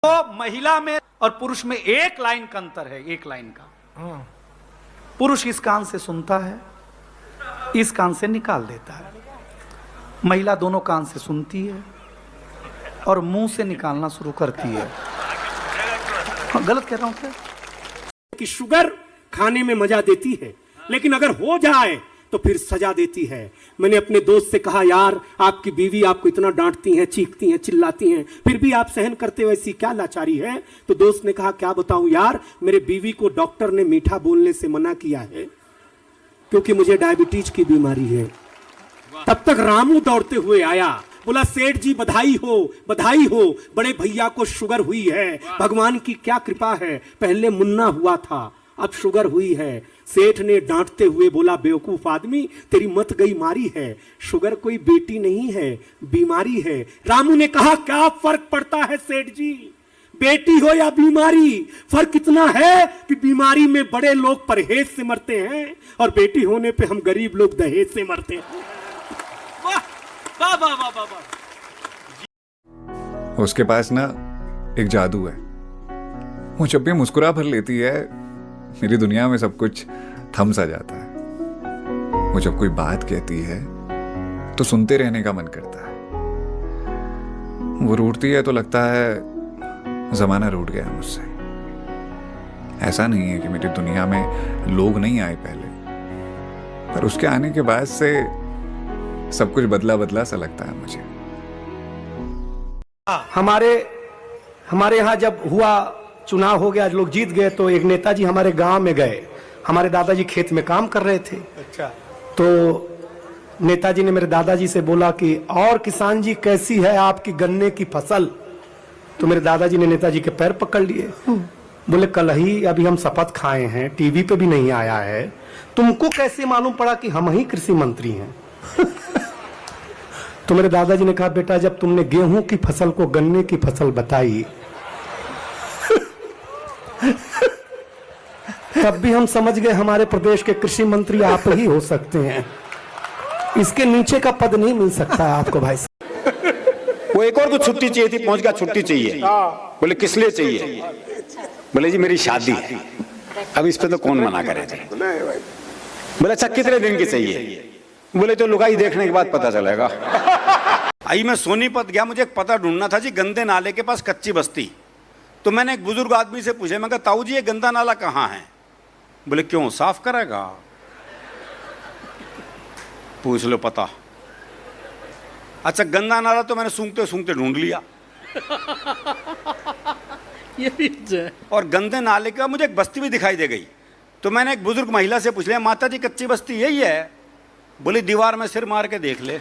तो महिला में और पुरुष में एक लाइन का अंतर है, एक लाइन का। पुरुष इस कान से सुनता है, इस कान से निकाल देता है। महिला दोनों कान से सुनती है और मुंह से निकालना शुरू करती है। गलत कह रहा हूं क्या? कि शुगर खाने में मजा देती है, लेकिन अगर हो जाए तो फिर सजा देती है। मैंने अपने दोस्त से कहा, यार आपकी बीवी आपको इतना डांटती है, चीखती है, चिल्लाती हैं, फिर भी आप सहन करते हो, ऐसी क्या लाचारी है? तो दोस्त ने कहा, क्या बताऊं यार, मेरे बीवी को डॉक्टर ने मीठा बोलने से मना किया है क्योंकि मुझे डायबिटीज की बीमारी है। तब तक रामू दौड़ते हुए आया, बोला, सेठ जी बधाई हो, बधाई हो, बड़े भैया को शुगर हुई है, भगवान की क्या कृपा है, पहले मुन्ना हुआ था अब शुगर हुई है। सेठ ने डांटते हुए बोला, बेवकूफ आदमी, तेरी मत गई मारी है, शुगर कोई बेटी नहीं है, बीमारी है। रामू ने कहा, क्या फर्क पड़ता है सेठ जी, बेटी हो या बीमारी? फर्क इतना है कि बीमारी में बड़े लोग परहेज से मरते हैं और बेटी होने पे हम गरीब लोग दहेज से मरते हैं। वाह वाह वाह वाह वाह वाह। उसके पास ना एक जादू है, वो जब भी मुस्कुरा भर लेती है, मेरी दुनिया में सब कुछ थम सा जाता है। वो जब कोई बात कहती है तो सुनते रहने का मन करता है। वो रूठती है तो लगता है जमाना रूठ गया मुझसे। ऐसा नहीं है कि मेरी दुनिया में लोग नहीं आए पहले, पर उसके आने के बाद से सब कुछ बदला बदला सा लगता है मुझे। हमारे यहाँ जब हुआ, चुनाव हो गया, लोग जीत गए, तो एक नेताजी हमारे गांव में गए। हमारे दादाजी खेत में काम कर रहे थे। अच्छा। तो नेताजी ने मेरे दादाजी से बोला कि और किसान जी कैसी है आपकी गन्ने की फसल? तो मेरे दादाजी ने नेताजी के पैर पकड़ लिए, बोले, कल ही अभी हम शपथ खाए हैं, टीवी पे भी नहीं आया है, तुमको कैसे मालूम पड़ा कि हम ही कृषि मंत्री हैं? तो मेरे दादाजी ने कहा, बेटा जब तुमने गेहूं की फसल को गन्ने की फसल बताई तब भी हम समझ गए हमारे प्रदेश के कृषि मंत्री आप ही हो सकते हैं, इसके नीचे का पद नहीं मिल सकता है आपको भाई साहब। वो एक और कुछ छुट्टी चाहिए थी, पहुंच गया, छुट्टी चाहिए। बोले किस लिए चाहिए? बोले जी मेरी शादी है। अब इस पे तो कौन मना करे थे। बोले अच्छा कितने दिन की चाहिए? बोले तो लुगाई देखने के बाद पता चलेगा। आई मैं सोनीपत गया, मुझे एक पता ढूंढना था जी, गंदे नाले के पास कच्ची बस्ती। तो मैंने एक बुजुर्ग आदमी से पूछा, मैं कहा ताऊ जी ये गंदा नाला कहाँ है? बोले क्यों, साफ करेगा? पूछ लो पता। अच्छा गंदा नाला तो मैंने सूंघते सूंघते ढूंढ लिया। और गंदे नाले के बाद मुझे एक बस्ती भी दिखाई दे गई। तो मैंने एक बुजुर्ग महिला से पूछ लिया, माता जी कच्ची बस्ती यही है? बोली दीवार में सिर मार के देख ले।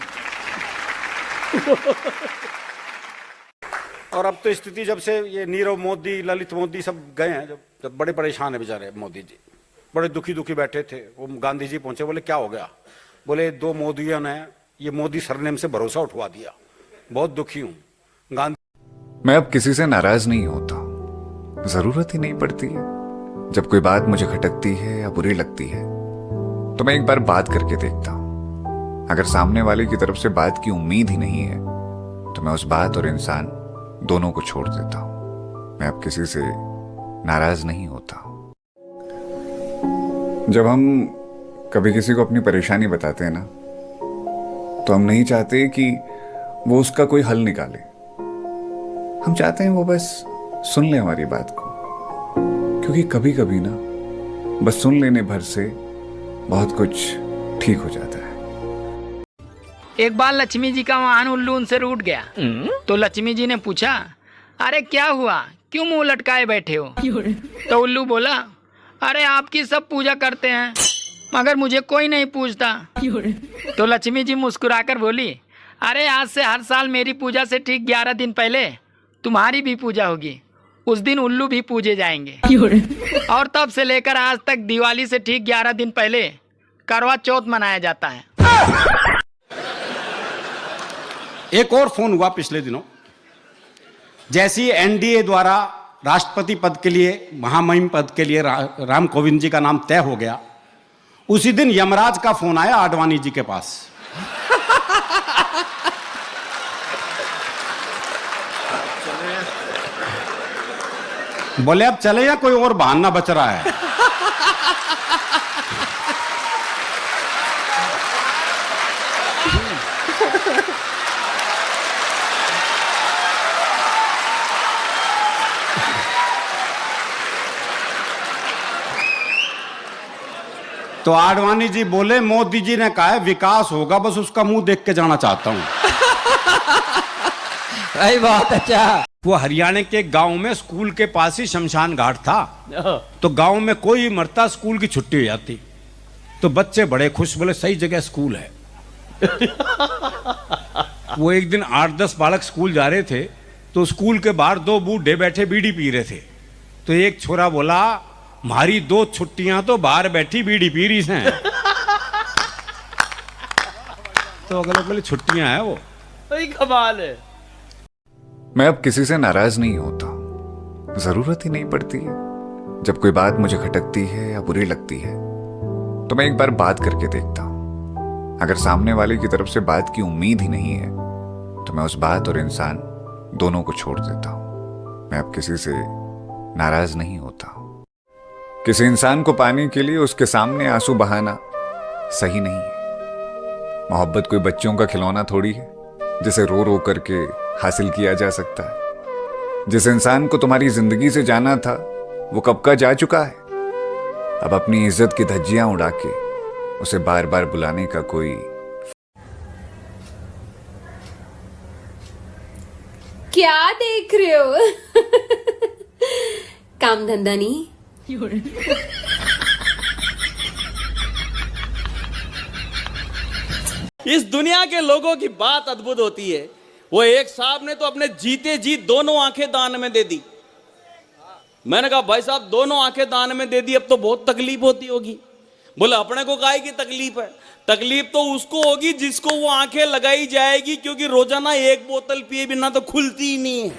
और अब तो स्थिति जब से ये नीरव मोदी, ललित मोदी सब गए हैं, जब बड़े परेशान है बेचारे मोदी जी, बड़े दुखी दुखी बैठे थे। वो गांधी जी पहुंचे, बोले क्या हो गया? बोले दो मोदियों ने ये मोदी सरनेम से भरोसा उठवा दिया, बहुत दुखी हूं। गांधी, मैं अब किसी से नाराज नहीं होता, जरूरत ही नहीं पड़ती है। जब कोई बात मुझे खटकती है या बुरी लगती है तो मैं एक बार बात करके देखता हूं। अगर सामने वाले की तरफ से बात की उम्मीद ही नहीं है तो मैं उस बात और इंसान दोनों को छोड़ देता हूं। मैं अब किसी से नाराज नहीं होता। जब हम कभी किसी को अपनी परेशानी बताते हैं ना, तो हम नहीं चाहते कि वो उसका कोई हल निकाले। हम चाहते हैं वो बस सुन ले हमारी बात को, क्योंकि कभी कभी ना बस सुन लेने भर से बहुत कुछ ठीक हो जाता है। एक बार लक्ष्मी जी का वाहन उल्लू उनसे रूठ गया। तो लक्ष्मी जी ने पूछा, अरे क्या हुआ, क्यों मुंह लटकाए बैठे हो? तो उल्लू बोला, अरे आपकी सब पूजा करते हैं मगर मुझे कोई नहीं पूछता। तो लक्ष्मी जी मुस्कुराकर बोली, अरे आज से हर साल मेरी पूजा से ठीक 11 दिन पहले तुम्हारी भी पूजा होगी। उस दिन उल्लू भी पूजे जाएंगे। और तब से लेकर आज तक दिवाली से ठीक 11 दिन पहले करवा चौथ मनाया जाता है। एक और फोन हुआ पिछले दिनों। जैसे ही एनडीए द्वारा राष्ट्रपति पद के लिए, महामहिम पद के लिए राम कोविंद जी का नाम तय हो गया, उसी दिन यमराज का फोन आया आडवाणी जी के पास। बोले अब चले या कोई और बहाना बच रहा है? तो आडवाणी जी बोले मोदी जी ने कहा है विकास होगा, बस उसका मुंह देख के जाना चाहता हूं। भाई बहुत अच्छा। वो हरियाणा के गांव में स्कूल के पास ही शमशान घाट था। तो गांव में कोई मरता, स्कूल की छुट्टी हो जाती, तो बच्चे बड़े खुश, बोले सही जगह स्कूल है। वो एक दिन 8-10 बालक स्कूल जा रहे थे, तो स्कूल के बाहर 2 बूढ़े बैठे बीड़ी पी रहे थे। तो एक छोरा बोला, हमारी 2 छुट्टियां तो बाहर बैठी बीड़ी पी रही हैं। तो अगले बोले छुट्टियां हैं वो। कमाल है। मैं अब किसी से नाराज नहीं होता, जरूरत ही नहीं पड़ती है। जब कोई बात मुझे खटकती है या बुरी लगती है तो मैं एक बार बात करके देखता हूं। अगर सामने वाले की तरफ से बात की उम्मीद ही नहीं है तो मैं उस बात और इंसान दोनों को छोड़ देता हूं। मैं अब किसी से नाराज नहीं होता। किसी इंसान को पाने के लिए उसके सामने आंसू बहाना सही नहीं है। मोहब्बत कोई बच्चों का खिलौना थोड़ी है जिसे रो रो करके हासिल किया जा सकता है। जिस इंसान को तुम्हारी जिंदगी से जाना था वो कब का जा चुका है। अब अपनी इज्जत की धज्जियां उड़ा के उसे बार बार बुलाने का कोई। क्या देख रहे हो? काम धंधा नहीं? इस दुनिया के लोगों की बात अद्भुत होती है। वो एक साहब ने तो अपने जीते जी दोनों आंखें दान में दे दी। मैंने कहा भाई साहब दोनों आंखें दान में दे दी, अब तो बहुत तकलीफ होती होगी। बोले अपने को काहे की तकलीफ है? तकलीफ तो उसको होगी जिसको वो आंखें लगाई जाएगी, क्योंकि रोजाना 1 बोतल पिए बिना तो खुलती ही नहीं है।